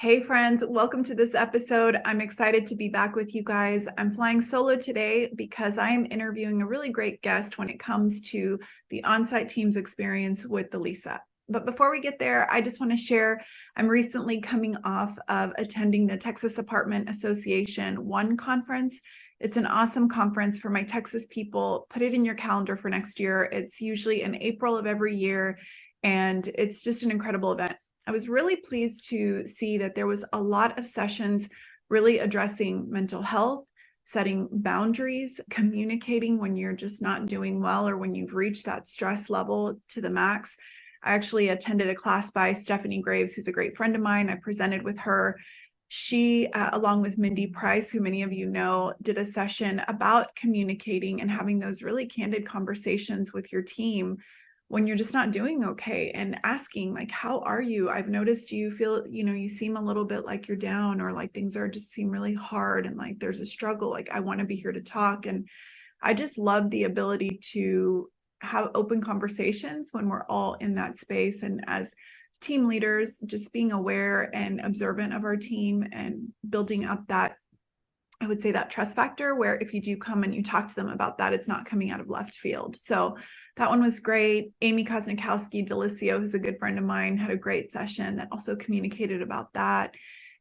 Hey friends, welcome to this episode. I'm excited to be back with you guys. I'm flying solo today because I am interviewing a really great guest when it comes to the on-site team's experience with the Lease-Up. But before we get there, I just want to share, I'm recently coming off of attending the Texas Apartment Association One conference. It's an awesome conference for my Texas people. Put it in your calendar for next year. It's usually in April of every year, and it's just an incredible event. I was really pleased to see that there was a lot of sessions really addressing mental health, setting boundaries, communicating when you're just not doing well or when you've reached that stress level to the max. I actually attended a class by Stephanie Graves, who's a great friend of mine. I presented with her. She, along with Mindy Price, who many of you know, did a session about communicating and having those really candid conversations with your team when you're just not doing okay, and asking like, how are you? I've noticed you feel, you seem a little bit like you're down, or like things are just seem really hard, and like there's a struggle. Like, I want to be here to talk. And I just love the ability to have open conversations when we're all in that space. And as team leaders, just being aware and observant of our team and building up that, I would say, that trust factor where if you do come and you talk to them about that, it's not coming out of left field. So that one was great. Amy Kosnikowski Delicio, who's a good friend of mine, had a great session that also communicated about that.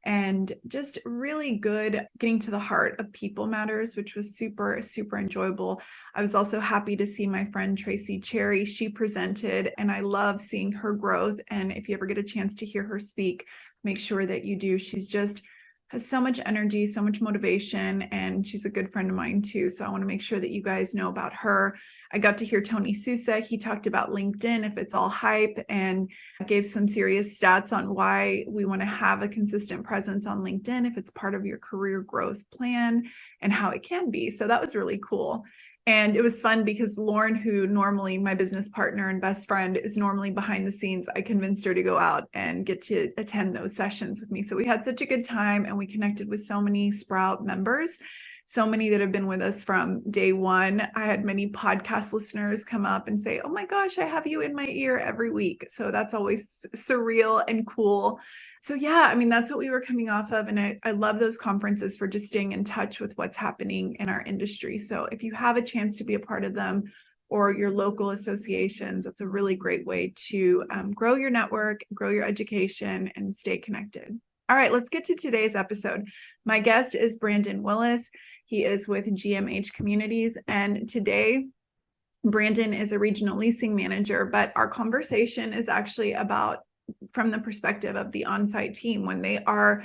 And just really good getting to the heart of people matters, which was super, super enjoyable. I was also happy to see my friend Tracy Cherry. She presented, and I love seeing her growth. And if you ever get a chance to hear her speak, make sure that you do. She's just has so much energy, so much motivation, and she's a good friend of mine too. So I want to make sure that you guys know about her. I got to hear Tony Sousa. He talked about LinkedIn, if it's all hype, and gave some serious stats on why we want to have a consistent presence on LinkedIn if it's part of your career growth plan, and how it can be. So that was really cool. And it was fun because Lauren, who normally my business partner and best friend, is normally behind the scenes. I convinced her to go out and get to attend those sessions with me. So we had such a good time, and we connected with so many Sprout members, so many that have been with us from day one. I had many podcast listeners come up and say, oh my gosh, I have you in my ear every week. So that's always surreal and cool. So yeah, I mean, that's what we were coming off of. And I love those conferences for just staying in touch with what's happening in our industry. So if you have a chance to be a part of them, or your local associations, that's a really great way to grow your network, grow your education, and stay connected. All right, let's get to today's episode. My guest is Brandon Willis. He is with GMH Communities. And today, Brandon is a regional leasing manager, but our conversation is actually about from the perspective of the on-site team when they are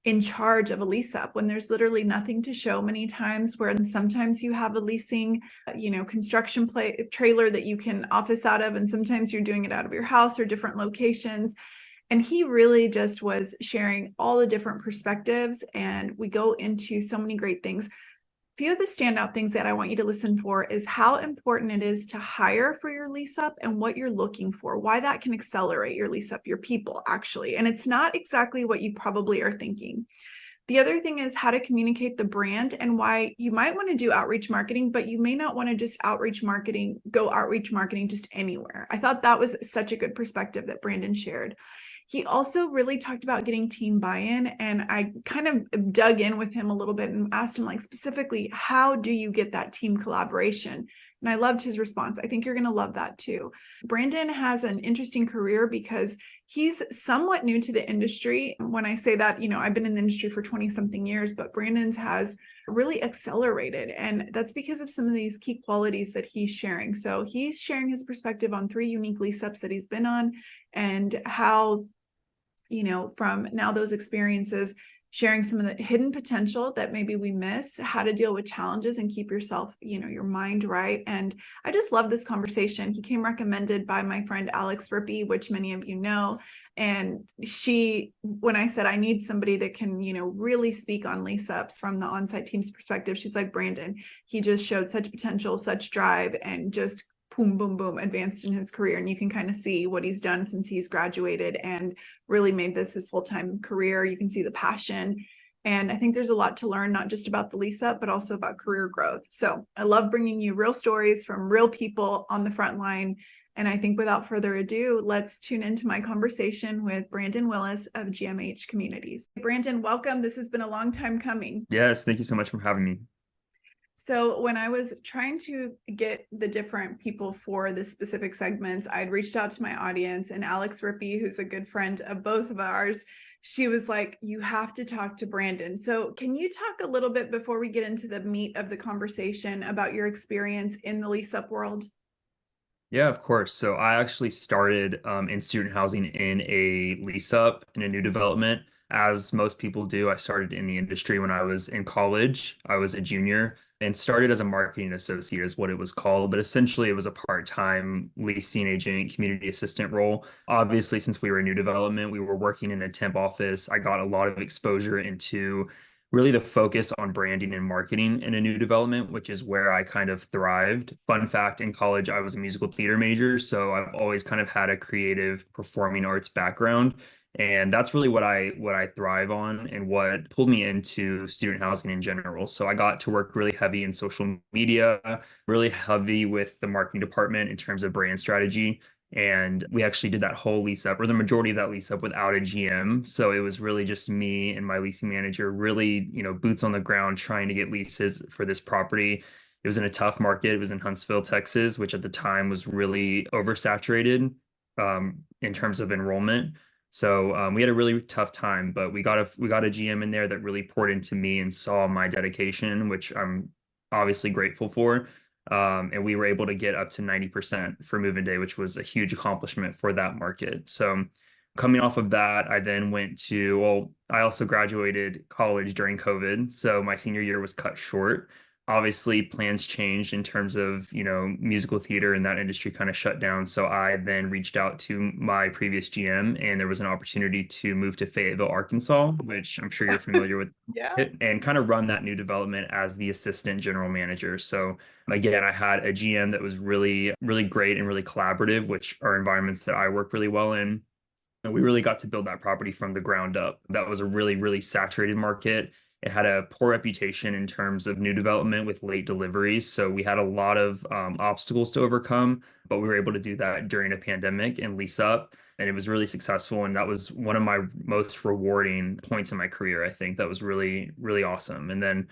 in charge of a lease-up, when there's literally nothing to show many times, where sometimes you have a leasing, construction trailer that you can office out of, and sometimes you're doing it out of your house or different locations. And he really just was sharing all the different perspectives, and we go into so many great things. Few of the standout things that I want you to listen for is how important it is to hire for your lease-up and what you're looking for, why that can accelerate your lease-up, your people actually. And it's not exactly what you probably are thinking. The other thing is how to communicate the brand and why you might want to do outreach marketing, but you may not want to just go outreach marketing just anywhere. I thought that was such a good perspective that Brandon shared. He also really talked about getting team buy-in, and I kind of dug in with him a little bit and asked him, like, specifically, how do you get that team collaboration? And I loved his response. I think you're going to love that too. Brandon has an interesting career because he's somewhat new to the industry. When I say that, I've been in the industry for 20 something years, but Brandon's has really accelerated. And that's because of some of these key qualities that he's sharing. So he's sharing his perspective on 3 unique lease-ups that he's been on, and how, from now those experiences, sharing some of the hidden potential that maybe we miss, how to deal with challenges and keep yourself, your mind right. And I just love this conversation. He came recommended by my friend Alex Rippey, which many of you know. And when I said I need somebody that can, really speak on lease-ups from the on-site team's perspective, she's like, Brandon, he just showed such potential, such drive, and just boom, boom, boom, advanced in his career. And you can kind of see what he's done since he's graduated and really made this his full-time career. You can see the passion. And I think there's a lot to learn, not just about the lease-up, but also about career growth. So I love bringing you real stories from real people on the front line And I think without further ado, let's tune into my conversation with Brandon Willis of GMH Communities. Brandon, welcome. This has been a long time coming. Yes, thank you so much for having me. So when I was trying to get the different people for the specific segments, I'd reached out to my audience, and Alex Rippey, who's a good friend of both of ours, she was like, you have to talk to Brandon. So can you talk a little bit before we get into the meat of the conversation about your experience in the lease-up world? Yeah, of course. So I actually started in student housing in a lease up in a new development. As most people do, I started in the industry when I was in college. I was a junior and started as a marketing associate, is what it was called. But essentially, it was a part-time leasing agent, community assistant role. Obviously, since we were a new development, we were working in a temp office. I got a lot of exposure into really the focus on branding and marketing in a new development, which is where I kind of thrived. Fun fact, in college, I was a musical theater major, so I've always kind of had a creative performing arts background. And that's really what I thrive on and what pulled me into student housing in general. So I got to work really heavy in social media, really heavy with the marketing department in terms of brand strategy. And we actually did that whole lease up, or the majority of that lease up, without a GM. So it was really just me and my leasing manager, really, boots on the ground trying to get leases for this property. It was in a tough market. It was in Huntsville, Texas, which at the time was really oversaturated in terms of enrollment. So we had a really tough time, but we got a GM in there that really poured into me and saw my dedication, which I'm obviously grateful for. And we were able to get up to 90% for move-in day, which was a huge accomplishment for that market. So coming off of that, I then I also graduated college during COVID. So my senior year was cut short. Obviously, plans changed in terms of, musical theater, and that industry kind of shut down. So I then reached out to my previous GM, and there was an opportunity to move to Fayetteville, Arkansas, which I'm sure you're familiar with Yeah. it, and kind of run that new development as the assistant general manager. So again, I had a GM that was really, really great and really collaborative, which are environments that I work really well in. And we really got to build that property from the ground up. That was a really, really saturated market. It had a poor reputation in terms of new development with late deliveries. So we had a lot of obstacles to overcome, but we were able to do that during a pandemic and lease up. And it was really successful. And that was one of my most rewarding points in my career. I think that was really, really awesome. And then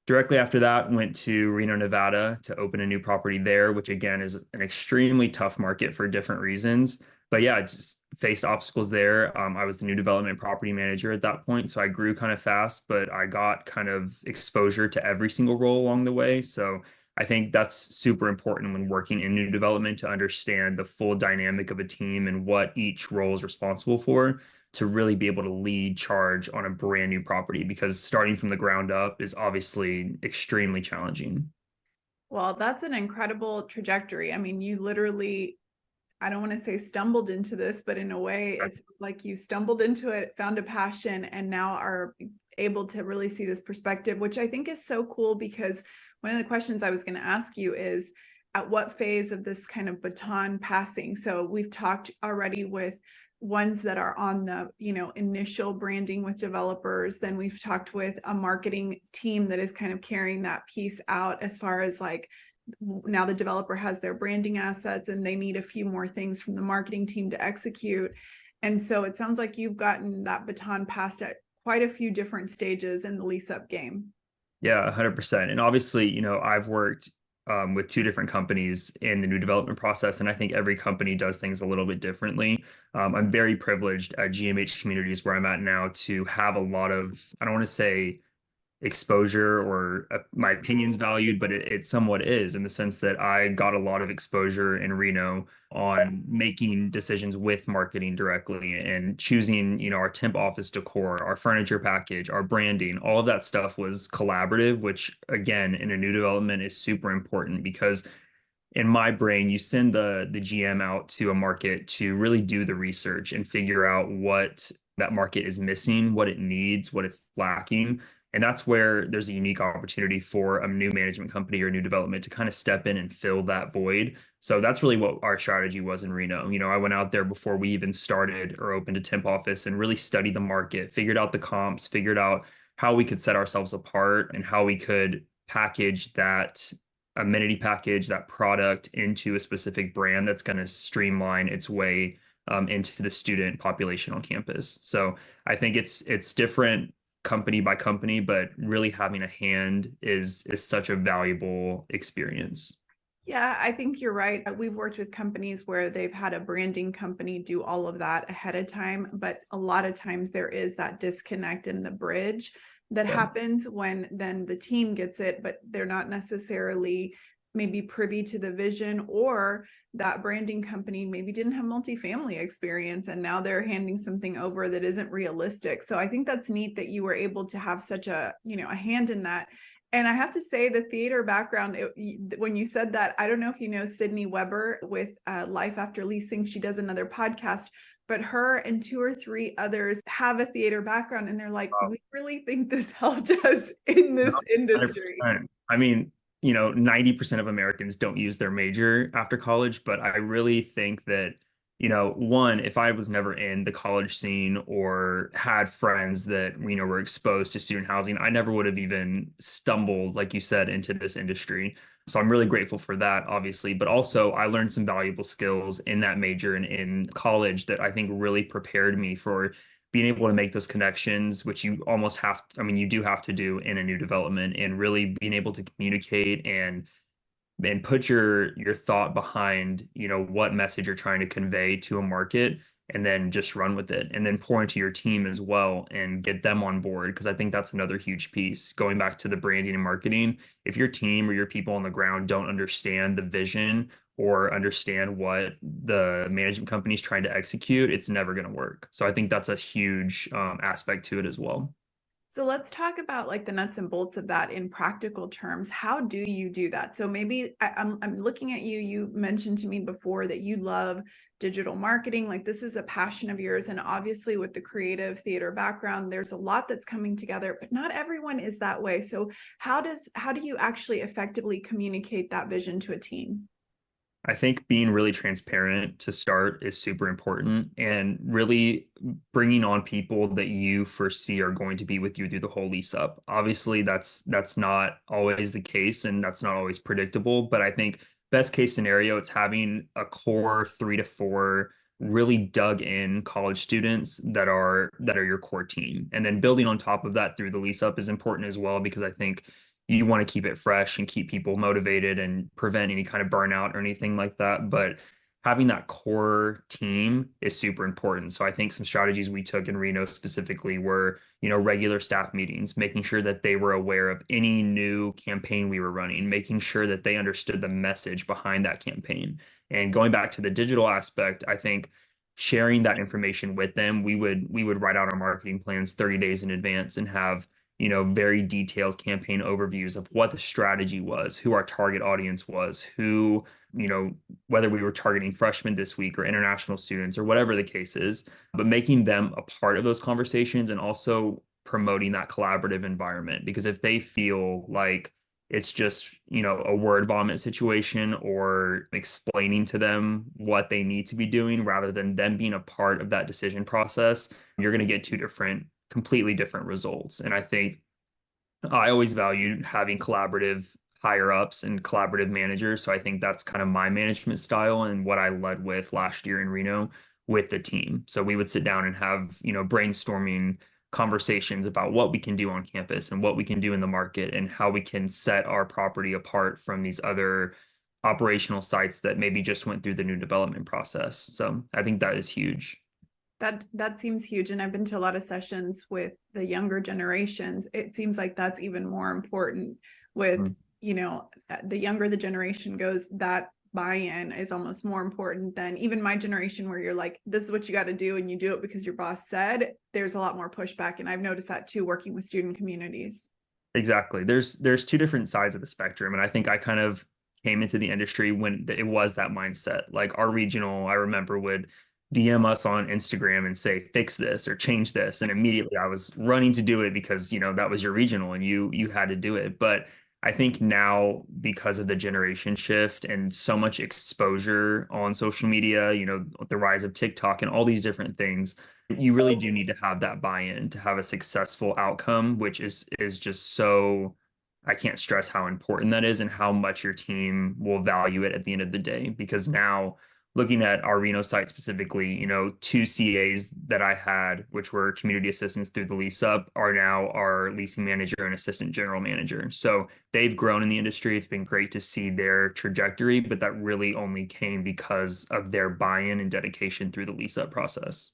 directly after that, went to Reno, Nevada to open a new property there, which again is an extremely tough market for different reasons. But yeah, I just faced obstacles there. I was the new development property manager at that point, so I grew kind of fast, but I got kind of exposure to every single role along the way. So I think that's super important when working in new development to understand the full dynamic of a team and what each role is responsible for to really be able to lead charge on a brand new property, because starting from the ground up is obviously extremely challenging. Well, that's an incredible trajectory. I mean, you literally, I don't want to say stumbled into this, but in a way, it's like you stumbled into it, found a passion, and now are able to really see this perspective, which I think is so cool because one of the questions I was going to ask you is at what phase of this kind of baton passing? So we've talked already with ones that are on the initial branding with developers. Then we've talked with a marketing team that is kind of carrying that piece out as far as like now the developer has their branding assets and they need a few more things from the marketing team to execute. And so it sounds like you've gotten that baton passed at quite a few different stages in the lease up game. Yeah, 100%. And obviously, I've worked with two different companies in the new development process, and I think every company does things a little bit differently. I'm very privileged at GMH Communities, where I'm at now, to have a lot of, I don't want to say exposure or my opinions valued, but it somewhat is, in the sense that I got a lot of exposure in Reno on making decisions with marketing directly and choosing, our temp office decor, our furniture package, our branding. All of that stuff was collaborative, which again, in a new development is super important, because in my brain, you send the GM out to a market to really do the research and figure out what that market is missing, what it needs, what it's lacking. And that's where there's a unique opportunity for a new management company or new development to kind of step in and fill that void. So that's really what our strategy was in Reno. I went out there before we even started or opened a temp office and really studied the market, figured out the comps, figured out how we could set ourselves apart and how we could package that amenity package, that product into a specific brand that's going to streamline its way into the student population on campus. So I think it's different company by company, but really having a hand is such a valuable experience. Yeah, I think you're right. We've worked with companies where they've had a branding company do all of that ahead of time, but a lot of times there is that disconnect in the bridge that Yeah. happens when then the team gets it, but they're not necessarily maybe privy to the vision, or that branding company maybe didn't have multifamily experience and now they're handing something over that isn't realistic. So I think that's neat that you were able to have such a, a hand in that. And I have to say, the theater background, when you said that, I don't know if you know Sydney Weber with Life After Leasing. She does another podcast, but her and two or three others have a theater background. And they're like, Wow. we really think this helped us in No, this industry. 100%. I mean, 90% of Americans don't use their major after college, but I really think that, one, if I was never in the college scene or had friends that, were exposed to student housing, I never would have even stumbled, like you said, into this industry. So I'm really grateful for that, obviously. But also, I learned some valuable skills in that major and in college that I think really prepared me for being able to make those connections, which you almost have to, I mean, you do have to do in a new development, and really being able to communicate and put your thought behind, what message you're trying to convey to a market, and then just run with it, and then pour into your team as well and get them on board. Because I think that's another huge piece. Going back to the branding and marketing, if your team or your people on the ground don't understand the vision or understand what the management company is trying to execute, it's never going to work. So I think that's a huge aspect to it as well. So let's talk about like the nuts and bolts of that in practical terms. How do you do that? So maybe I'm looking at you. You mentioned to me before that you love digital marketing. Like this is a passion of yours. And obviously with the creative theater background, there's a lot that's coming together, but not everyone is that way. So how do you actually effectively communicate that vision to a team? I think being really transparent to start is super important, and really bringing on people that you foresee are going to be with you through the whole lease up. Obviously, that's not always the case and that's not always predictable, but I think best case scenario, it's having a core 3 to 4 really dug in college students that are your core team. And then building on top of that through the lease up is important as well, because I think you want to keep it fresh and keep people motivated and prevent any kind of burnout or anything like that. But having that core team is super important. So I think some strategies we took in Reno specifically were, regular staff meetings, making sure that they were aware of any new campaign we were running, making sure that they understood the message behind that campaign. And going back to the digital aspect, I think sharing that information with them, we would write out our marketing plans 30 days in advance and have very detailed campaign overviews of what the strategy was, who our target audience was, who, whether we were targeting freshmen this week or international students or whatever the case is, but making them a part of those conversations and also promoting that collaborative environment. Because if they feel like it's just, a word vomit situation or explaining to them what they need to be doing rather than them being a part of that decision process, you're going to get completely different results. And I think I always valued having collaborative higher ups and collaborative managers. So I think that's kind of my management style and what I led with last year in Reno with the team. So we would sit down and have, brainstorming conversations about what we can do on campus and what we can do in the market and how we can set our property apart from these other operational sites that maybe just went through the new development process. So I think that is huge. That seems huge. And I've been to a lot of sessions with the younger generations. It seems like that's even more important with, Mm. The younger the generation goes, that buy-in is almost more important than even my generation, where you're like, this is what you got to do and you do it because your boss said. There's a lot more pushback. And I've noticed that too, working with student communities. Exactly. There's two different sides of the spectrum. And I think I kind of came into the industry when it was that mindset. Like our regional, I remember, would DM us on Instagram and say, fix this or change this. And immediately I was running to do it because, that was your regional and you had to do it. But I think now, because of the generation shift and so much exposure on social media, the rise of TikTok and all these different things, you really do need to have that buy-in to have a successful outcome, which is just so I can't stress how important that is and how much your team will value it at the end of the day. Because now, looking at our Reno site specifically, two CAs that I had, which were community assistants through the Lease-Up, are now our leasing manager and assistant general manager. So they've grown in the industry. It's been great to see their trajectory, but that really only came because of their buy-in and dedication through the Lease-Up process.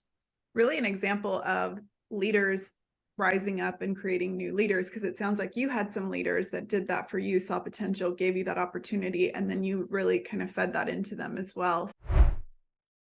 Really an example of leaders rising up and creating new leaders, because it sounds like you had some leaders that did that for you, saw potential, gave you that opportunity, and then you really kind of fed that into them as well.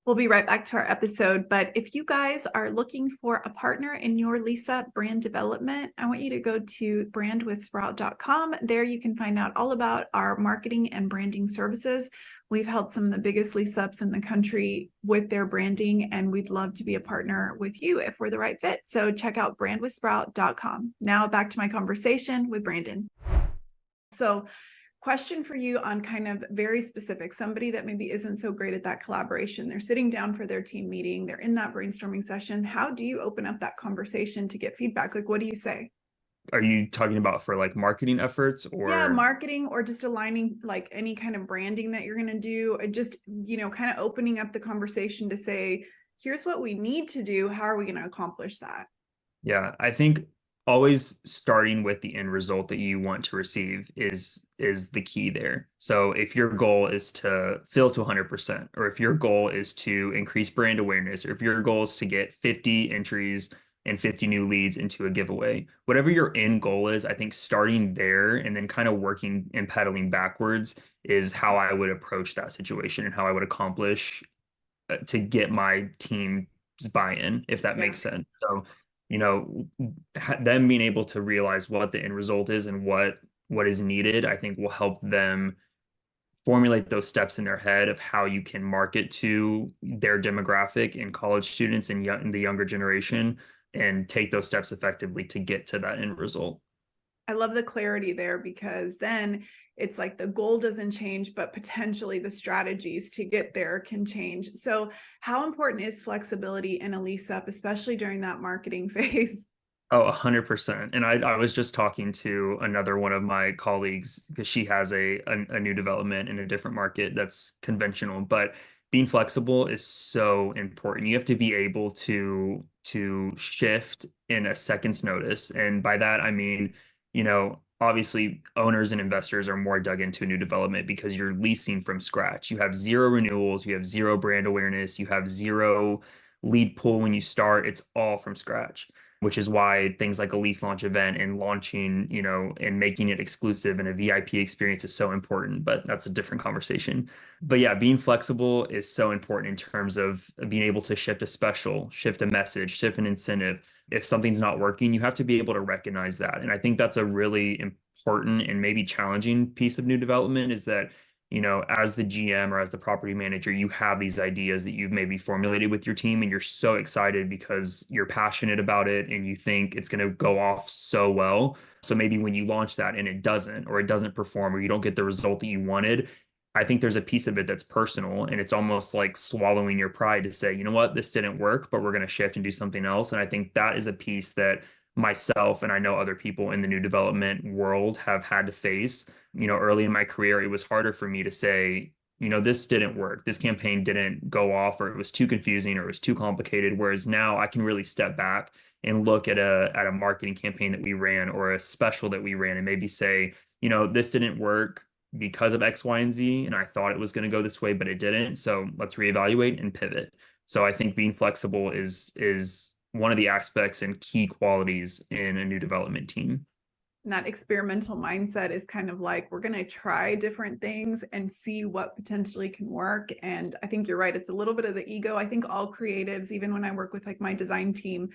We'll be right back to our episode, but if you guys are looking for a partner in your Lease-Up brand development, I want you to go to brandwithsprout.com. There you can find out all about our marketing and branding services. We've helped some of the biggest lease-ups in the country with their branding, and we'd love to be a partner with you if we're the right fit. So check out brandwithsprout.com. Now back to my conversation with Brandon. So question for you on kind of very specific, somebody that maybe isn't so great at that collaboration. They're sitting down for their team meeting. They're in that brainstorming session. How do you open up that conversation to get feedback? Like, what do you say? Are you talking about for like marketing efforts Yeah, or? marketing or just aligning like any kind of branding that you're going to do, just, kind of opening up the conversation to say, here's what we need to do. How are we going to accomplish that? Yeah, I think always starting with the end result that you want to receive is the key there. So if your goal is to fill to 100%, or if your goal is to increase brand awareness, or if your goal is to get 50 entries and 50 new leads into a giveaway, whatever your end goal is, I think starting there and then kind of working and pedaling backwards is how I would approach that situation and how I would accomplish to get my team's buy-in, if that Yeah. makes sense. So, them being able to realize what the end result is and what is needed, I think will help them formulate those steps in their head of how you can market to their demographic and college students and the younger generation and take those steps effectively to get to that end result. I love the clarity there, because then it's like the goal doesn't change, but potentially the strategies to get there can change. So how important is flexibility in a lease-up, especially during that marketing phase? Oh, 100%. And I was just talking to another one of my colleagues because she has a new development in a different market that's conventional, but being flexible is so important. You have to be able to shift in a second's notice. And by that I mean, obviously owners and investors are more dug into a new development because you're leasing from scratch. You have zero renewals, you have zero brand awareness, you have zero lead pool when you start. It's all from scratch, which is why things like a lease launch event and launching, and making it exclusive and a VIP experience is so important, but that's a different conversation. But yeah, being flexible is so important in terms of being able to shift a special, shift a message, shift an incentive. If something's not working, you have to be able to recognize that. And I think that's a really important and maybe challenging piece of new development is that as the GM or as the property manager, you have these ideas that you've maybe formulated with your team and you're so excited because you're passionate about it and you think it's going to go off so well. So maybe when you launch that and it doesn't, or it doesn't perform, or you don't get the result that you wanted, I think there's a piece of it that's personal and it's almost like swallowing your pride to say, you know what, this didn't work, but we're going to shift and do something else. And I think that is a piece that myself and I know other people in the new development world have had to face. Early in my career, it was harder for me to say, this didn't work. This campaign didn't go off, or it was too confusing, or it was too complicated. Whereas now I can really step back and look at a marketing campaign that we ran or a special that we ran and maybe say, this didn't work because of X, Y, and Z. And I thought it was going to go this way, but it didn't. So let's reevaluate and pivot. So I think being flexible is one of the aspects and key qualities in a new development team. And that experimental mindset is kind of like, we're going to try different things and see what potentially can work. And I think you're right. It's a little bit of the ego. I think all creatives, even when I work with like my design team,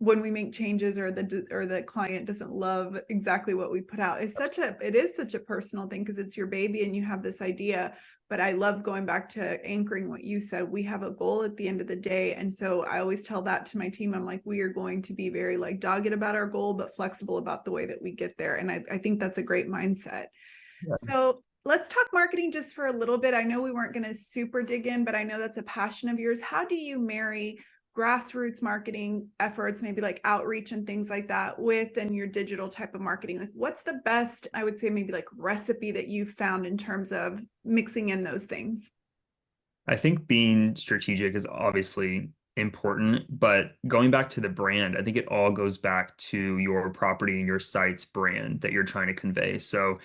when we make changes or the client doesn't love exactly what we put out, it is such a personal thing because it's your baby and you have this idea. But I love going back to anchoring what you said. We have a goal at the end of the day. And so I always tell that to my team. I'm like, we are going to be very like dogged about our goal, but flexible about the way that we get there. And I think that's a great mindset. Yeah. So let's talk marketing just for a little bit. I know we weren't going to super dig in, but I know that's a passion of yours. How do you marry grassroots marketing efforts, maybe like outreach and things like that within your digital type of marketing? Like what's the best, I would say maybe like recipe that you've found in terms of mixing in those things? I think being strategic is obviously important, but going back to the brand, I think it all goes back to your property and your site's brand that you're trying to convey. So,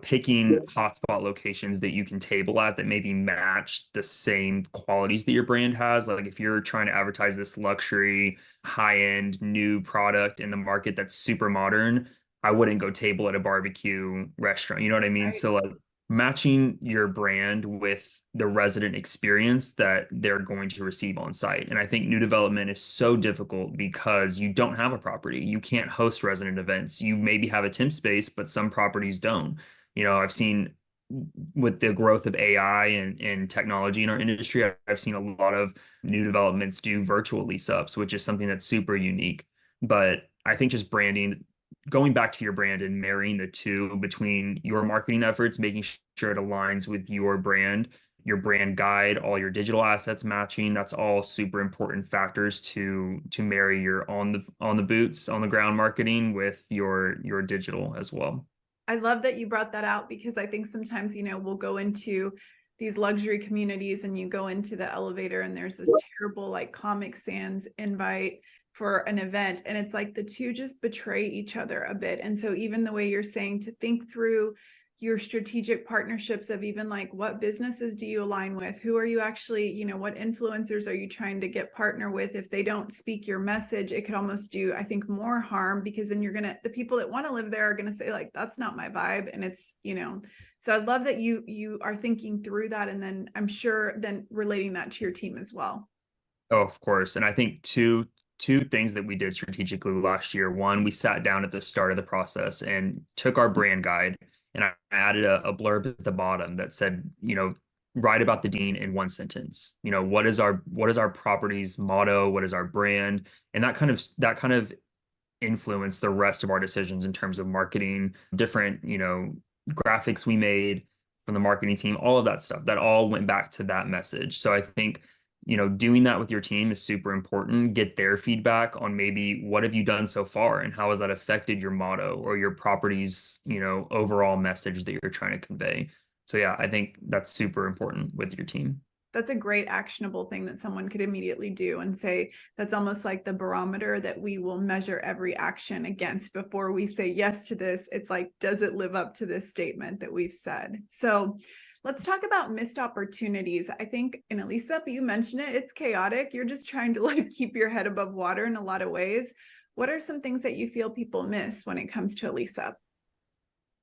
picking hotspot locations that you can table at that maybe match the same qualities that your brand has. Like if you're trying to advertise this luxury, high-end new product in the market that's super modern, I wouldn't go table at a barbecue restaurant. You know what I mean? Right. So like matching your brand with the resident experience that they're going to receive on site. And I think new development is so difficult because you don't have a property. You can't host resident events. You maybe have a temp space, but some properties don't. I've seen with the growth of AI and technology in our industry, I've seen a lot of new developments do virtual lease-ups, which is something that's super unique. But I think just branding, going back to your brand and marrying the two between your marketing efforts, making sure it aligns with your brand guide, all your digital assets matching, that's all super important factors to marry your on the boots, on the ground marketing with your digital as well. I love that you brought that out because I think sometimes, we'll go into these luxury communities and you go into the elevator and there's this terrible like Comic Sans invite for an event. And it's like the two just betray each other a bit. And so even the way you're saying to think through your strategic partnerships of even like what businesses do you align with? Who are you actually, what influencers are you trying to get partner with? If they don't speak your message, it could almost do, I think, more harm because then the people that want to live there are going to say like, that's not my vibe. And it's, so I love that you are thinking through that. And then I'm sure then relating that to your team as well. Oh, of course. And I think two things that we did strategically last year. One, we sat down at the start of the process and took our brand guide and I added a blurb at the bottom that said, write about the dean in one sentence. What is our property's motto? What is our brand? And that kind of influenced the rest of our decisions in terms of marketing, different, graphics we made from the marketing team, all of that stuff. That all went back to that message. So I think doing that with your team is super important. Get their feedback on maybe what have you done so far and how has that affected your motto or your property's, overall message that you're trying to convey. So yeah, I think that's super important with your team. That's a great actionable thing that someone could immediately do and say, that's almost like the barometer that we will measure every action against before we say yes to this. It's like, does it live up to this statement that we've said? So let's talk about missed opportunities. I think in a lease-up, you mentioned it, it's chaotic. You're just trying to like keep your head above water in a lot of ways. What are some things that you feel people miss when it comes to a lease-up?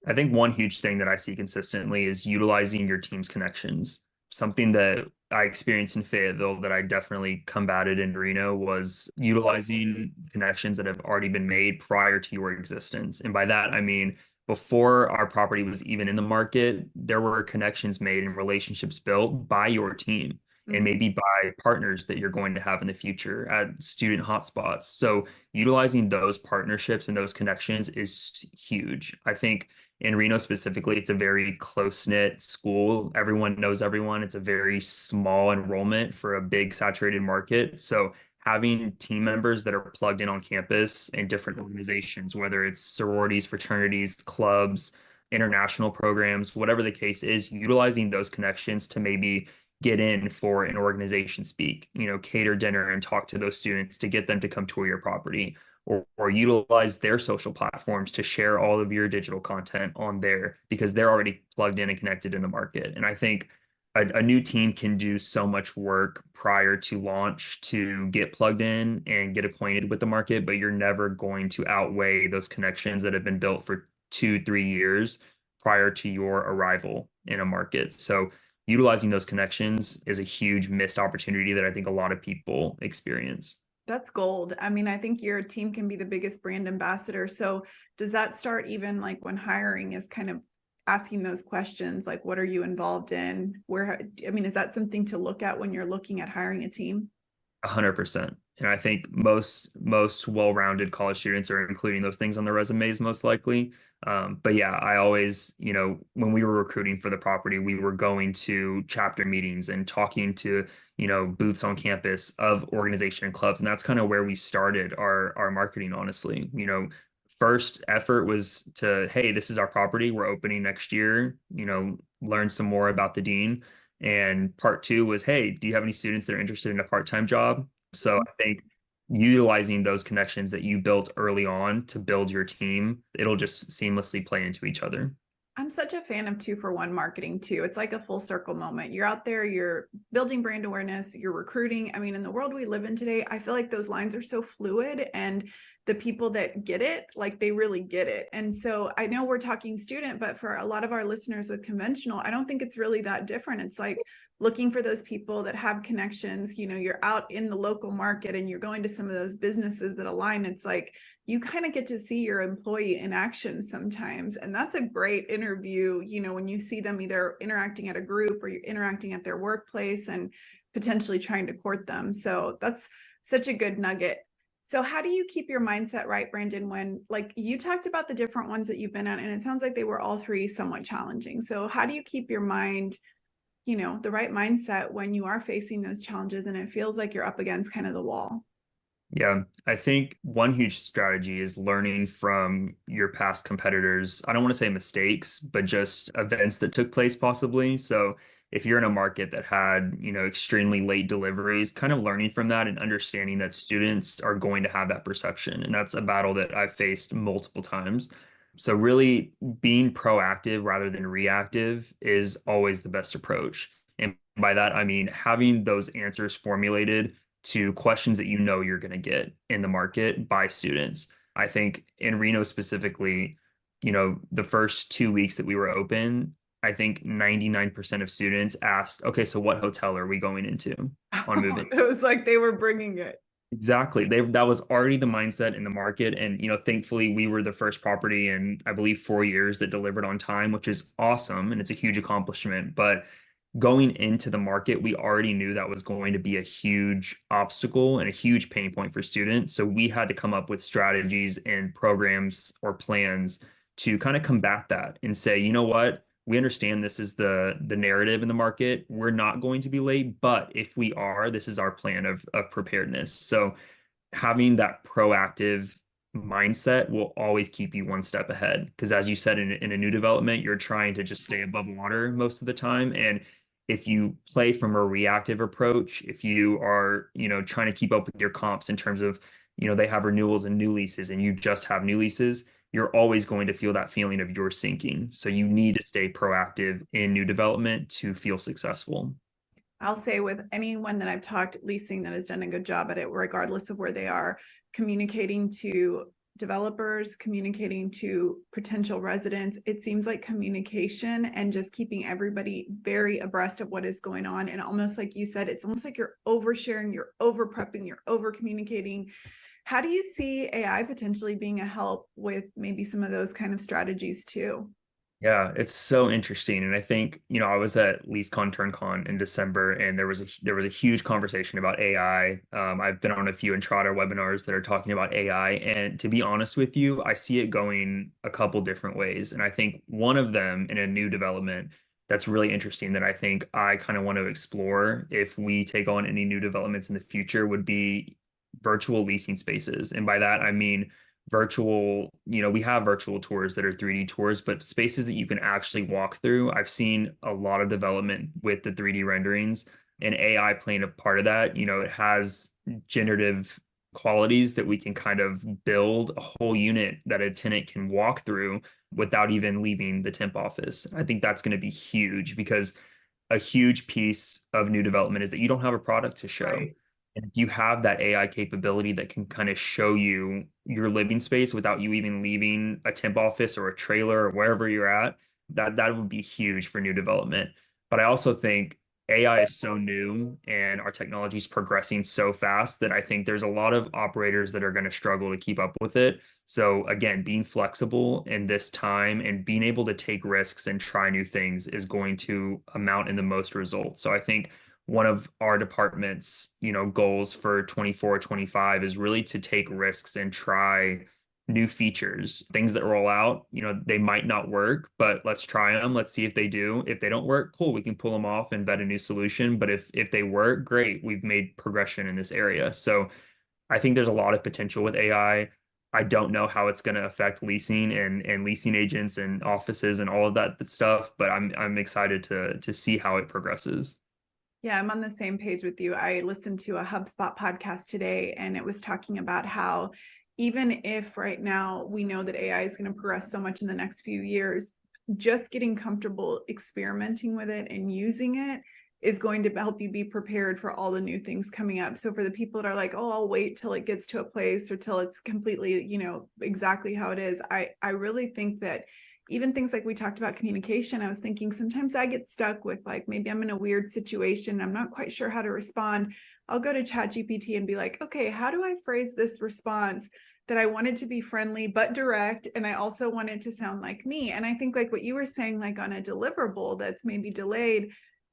I think one huge thing that I see consistently is utilizing your team's connections. Something that I experienced in Fayetteville that I definitely combated in Reno was utilizing connections that have already been made prior to your existence. And by that, I mean, before our property was even in the market, there were connections made and relationships built by your team and maybe by partners that you're going to have in the future at student hotspots. So utilizing those partnerships and those connections is huge. I think in Reno specifically, it's a very close-knit school. Everyone knows everyone. It's a very small enrollment for a big saturated market. So having team members that are plugged in on campus in different organizations, whether it's sororities, fraternities, clubs, international programs, whatever the case is, utilizing those connections to maybe get in for an organization speak, cater dinner and talk to those students to get them to come tour your property or utilize their social platforms to share all of your digital content on there because they're already plugged in and connected in the market. And I think a new team can do so much work prior to launch to get plugged in and get acquainted with the market, but you're never going to outweigh those connections that have been built for 2-3 years prior to your arrival in a market. So utilizing those connections is a huge missed opportunity that I think a lot of people experience. That's gold. I mean, I think your team can be the biggest brand ambassador. So does that start even like when hiring is kind of asking those questions, like what are you involved in? Is that something to look at when you're looking at hiring a team? 100%. And I think most well-rounded college students are including those things on their resumes most likely. But yeah, I always, when we were recruiting for the property, we were going to chapter meetings and talking to, booths on campus of organization and clubs. And that's kind of where we started our marketing, honestly. First effort was to, hey, this is our property. We're opening next year, learn some more about the dean. And part two was, hey, do you have any students that are interested in a part-time job? So I think utilizing those connections that you built early on to build your team, it'll just seamlessly play into each other. I'm such a fan of 2-for-1 marketing too. It's like a full circle moment. You're out there, you're building brand awareness, you're recruiting. I mean, in the world we live in today, I feel like those lines are so fluid, and the people that get it, like they really get it. And so I know we're talking student, but for a lot of our listeners with conventional, I don't think it's really that different. It's like looking for those people that have connections. You're out in the local market and you're going to some of those businesses that align. It's like you kind of get to see your employee in action sometimes. And that's a great interview, when you see them either interacting at a group or you're interacting at their workplace and potentially trying to court them. So that's such a good nugget. So how do you keep your mindset right, Brandon, when, like, you talked about the different ones that you've been at, and it sounds like they were all three somewhat challenging. So how do you keep your mind, the right mindset when you are facing those challenges and it feels like you're up against kind of the wall? Yeah, I think one huge strategy is learning from your past competitors. I don't want to say mistakes, but just events that took place possibly. So if you're in a market that had, extremely late deliveries, kind of learning from that and understanding that students are going to have that perception. And that's a battle that I've faced multiple times. So really being proactive rather than reactive is always the best approach. And by that, I mean having those answers formulated to questions that you're going to get in the market by students. I think in Reno specifically, the first 2 weeks that we were open, I think 99% of students asked, okay, so what hotel are we going into on moving? It was like they were bringing it. Exactly. That was already the mindset in the market. And, thankfully we were the first property in, I believe, 4 years that delivered on time, which is awesome. And it's a huge accomplishment. But going into the market, we already knew that was going to be a huge obstacle and a huge pain point for students. So we had to come up with strategies and programs or plans to kind of combat that and say, you know what? We understand this is the narrative in the market. We're not going to be late, but if we are, this is our plan of preparedness. So having that proactive mindset will always keep you one step ahead. Because as you said, in a new development, you're trying to just stay above water most of the time. And if you play from a reactive approach, if you are, trying to keep up with your comps in terms of, they have renewals and new leases and you just have new leases, you're always going to feel that feeling of you're sinking. So you need to stay proactive in new development to feel successful. I'll say with anyone that I've talked leasing that has done a good job at it, regardless of where they are, communicating to developers, communicating to potential residents, it seems like communication and just keeping everybody very abreast of what is going on. And almost like you said, it's almost like you're oversharing, you're over prepping, you're over communicating. How do you see AI potentially being a help with maybe some of those kind of strategies too? Yeah, it's so interesting. And I think, I was at LeaseCon TurnCon in December and there was a huge conversation about AI. I've been on a few Entrada webinars that are talking about AI. And to be honest with you, I see it going a couple different ways. And I think one of them in a new development that's really interesting that I think I kind of want to explore if we take on any new developments in the future would be virtual leasing spaces. And by that, I mean, we have virtual tours that are 3D tours, but spaces that you can actually walk through. I've seen a lot of development with the 3D renderings and AI playing a part of that. It has generative qualities that we can kind of build a whole unit that a tenant can walk through without even leaving the temp office. I think that's going to be huge because a huge piece of new development is that you don't have a product to show. Right. And if you have that AI capability that can kind of show you your living space without you even leaving a temp office or a trailer or wherever you're at, that would be huge for new development. But I also think AI is so new and our technology is progressing so fast that I think there's a lot of operators that are going to struggle to keep up with it. So again, being flexible in this time and being able to take risks and try new things is going to amount in the most results. So I think one of our department's, goals for 24, 25 is really to take risks and try new features, things that roll out, they might not work, but let's try them. Let's see if they do. If they don't work, cool, we can pull them off and vet a new solution. But if they work, great, we've made progression in this area. So I think there's a lot of potential with AI. I don't know how it's going to affect leasing and leasing agents and offices and all of that stuff, but I'm excited to see how it progresses. Yeah, I'm on the same page with you. I listened to a HubSpot podcast today, and it was talking about how even if right now we know that AI is going to progress so much in the next few years, just getting comfortable experimenting with it and using it is going to help you be prepared for all the new things coming up. So for the people that are like, oh, I'll wait till it gets to a place or till it's completely, exactly how it is, I really think that even things like we talked about communication, I was thinking sometimes I get stuck with like, maybe I'm in a weird situation, I'm not quite sure how to respond. I'll go to ChatGPT and be like, okay, how do I phrase this response that I wanted to be friendly but direct, and I also want it to sound like me? And I think like what you were saying, like on a deliverable that's maybe delayed,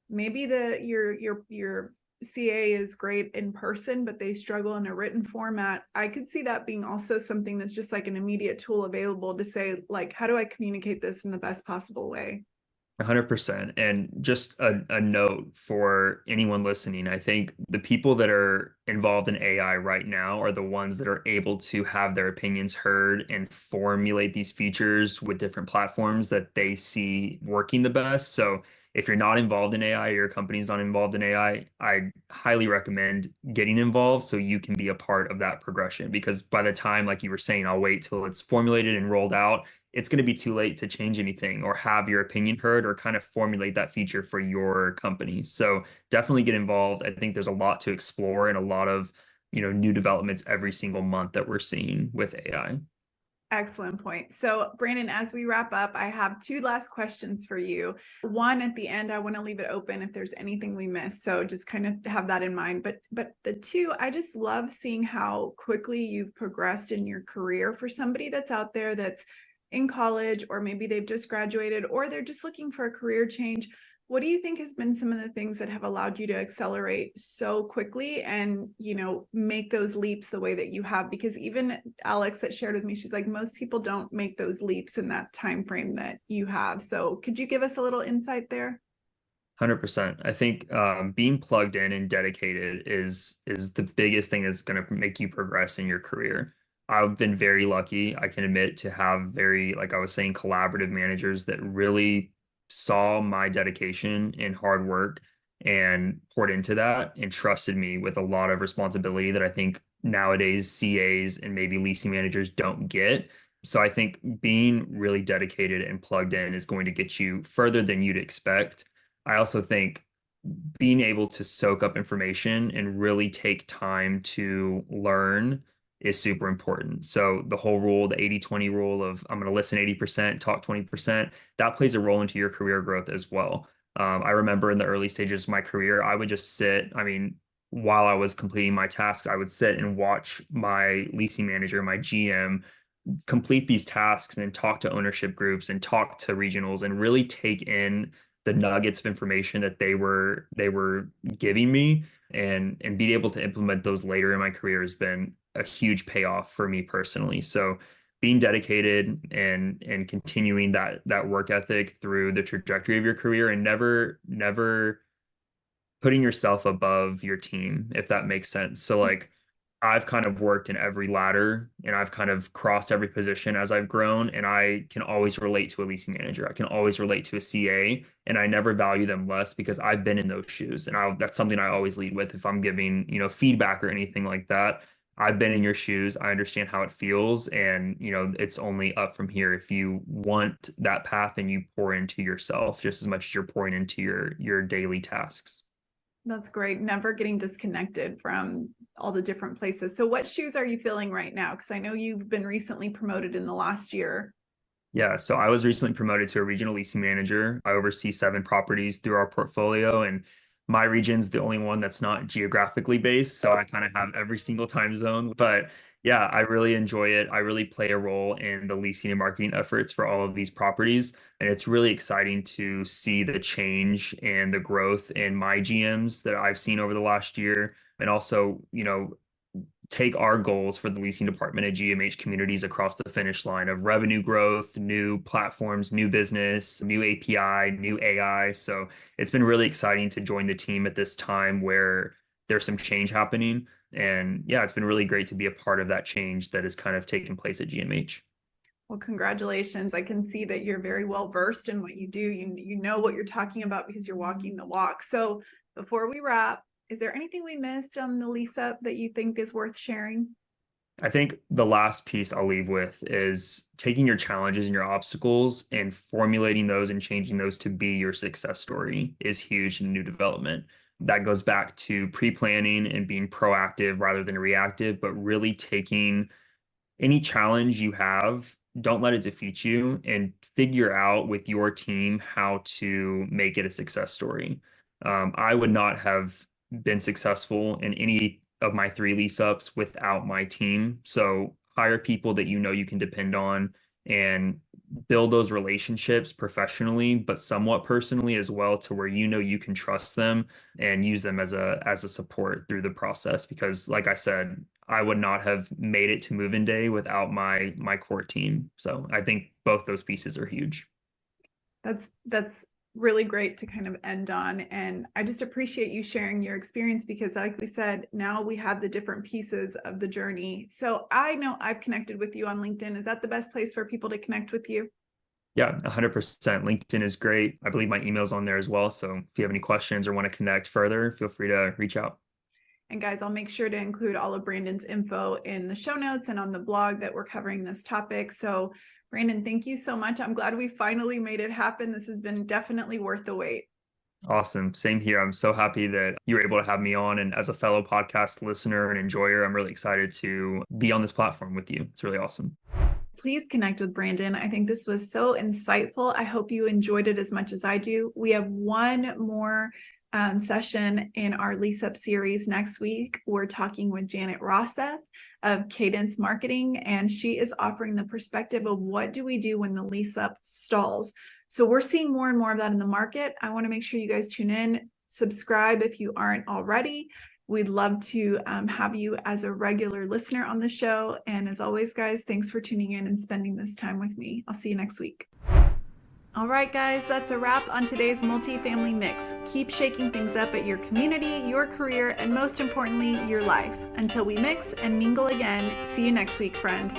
maybe your CA is great in person, but they struggle in a written format. I could see that being also something that's just like an immediate tool available to say, like, how do I communicate this in the best possible way? 100%. And just a note for anyone listening, I think the people that are involved in AI right now are the ones that are able to have their opinions heard and formulate these features with different platforms that they see working the best. So if you're not involved in AI or your company's not involved in AI, I highly recommend getting involved so you can be a part of that progression. Because by the time, like you were saying, I'll wait till it's formulated and rolled out, it's going to be too late to change anything or have your opinion heard or kind of formulate that feature for your company. So definitely get involved. I think there's a lot to explore and a lot of, new developments every single month that we're seeing with AI. Excellent point. So, Brandon, as we wrap up, I have two last questions for you. One at the end, I want to leave it open if there's anything we missed. So just kind of have that in mind. But the two, I just love seeing how quickly you've progressed in your career for somebody that's out there that's in college, or maybe they've just graduated, or they're just looking for a career change. What do you think has been some of the things that have allowed you to accelerate so quickly and, make those leaps the way that you have? Because even Alex that shared with me, she's like, most people don't make those leaps in that time frame that you have. So could you give us a little insight there? 100%. I think being plugged in and dedicated is the biggest thing that's going to make you progress in your career. I've been very lucky, I can admit, to have very, like I was saying, collaborative managers that really saw my dedication and hard work and poured into that and trusted me with a lot of responsibility that I think nowadays CAs and maybe leasing managers don't get. So I think being really dedicated and plugged in is going to get you further than you'd expect. I also think being able to soak up information and really take time to learn is super important. So the whole rule, the 80-20 rule of I'm going to listen 80%, talk 20%, that plays a role into your career growth as well. I remember in the early stages of my career, I would just sit, while I was completing my tasks, I would sit and watch my leasing manager, my GM, complete these tasks and talk to ownership groups and talk to regionals and really take in the nuggets of information that they were giving me and be able to implement those later in my career has been a huge payoff for me personally. So being dedicated and continuing that work ethic through the trajectory of your career and never putting yourself above your team, if that makes sense. So like I've kind of worked in every ladder and I've kind of crossed every position as I've grown, and I can always relate to a leasing manager. I can always relate to a CA, and I never value them less because I've been in those shoes. And that's something I always lead with if I'm giving, feedback or anything like that. I've been in your shoes. I understand how it feels, and it's only up from here. If you want that path, and you pour into yourself just as much as you're pouring into your daily tasks. That's great. Never getting disconnected from all the different places. So what shoes are you filling right now? Because I know you've been recently promoted in the last year. Yeah, so I was recently promoted to a regional leasing manager. I oversee 7 properties through our portfolio, and my region's the only one that's not geographically based. So I kind of have every single time zone. But yeah, I really enjoy it. I really play a role in the leasing and marketing efforts for all of these properties. And it's really exciting to see the change and the growth in my GMs that I've seen over the last year. And also, take our goals for the leasing department at GMH Communities across the finish line of revenue growth, new platforms, new business, new API, new AI. So it's been really exciting to join the team at this time where there's some change happening. And yeah, it's been really great to be a part of that change that has kind of taken place at GMH. Well, congratulations. I can see that you're very well versed in what you do. You know what you're talking about because you're walking the walk. So before we wrap, is there anything we missed on the Lease-Up that you think is worth sharing? I think the last piece I'll leave with is taking your challenges and your obstacles and formulating those and changing those to be your success story is huge in new development. That goes back to pre-planning and being proactive rather than reactive, but really taking any challenge you have, don't let it defeat you and figure out with your team how to make it a success story. I would not have been successful in any of my 3 lease ups without my team. So hire people that you know you can depend on and build those relationships professionally, but somewhat personally as well, to where you know you can trust them and use them as a support through the process. Because like I said, I would not have made it to move-in day without my core team. So I think both those pieces are huge. That's really great to kind of end on. And I just appreciate you sharing your experience because like we said, now we have the different pieces of the journey. So I know I've connected with you on LinkedIn. Is that the best place for people to connect with you? Yeah, 100%. LinkedIn is great. I believe my email's on there as well. So if you have any questions or want to connect further, feel free to reach out. And guys, I'll make sure to include all of Brandon's info in the show notes and on the blog that we're covering this topic. So Brandon, thank you so much. I'm glad we finally made it happen. This has been definitely worth the wait. Awesome. Same here. I'm so happy that you were able to have me on. And as a fellow podcast listener and enjoyer, I'm really excited to be on this platform with you. It's really awesome. Please connect with Brandon. I think this was so insightful. I hope you enjoyed it as much as I do. We have one more session in our Lease-Up series next week. We're talking with Janet Rosseth of Cadence Marketing, and she is offering the perspective of what do we do when the lease-up stalls. So we're seeing more and more of that in the market. I want to make sure you guys tune in, subscribe if you aren't already. We'd love to have you as a regular listener on the show. And as always, guys, thanks for tuning in and spending this time with me. I'll see you next week. All right, guys, that's a wrap on today's multifamily mix. Keep shaking things up at your community, your career, and most importantly, your life. Until we mix and mingle again, see you next week, friend.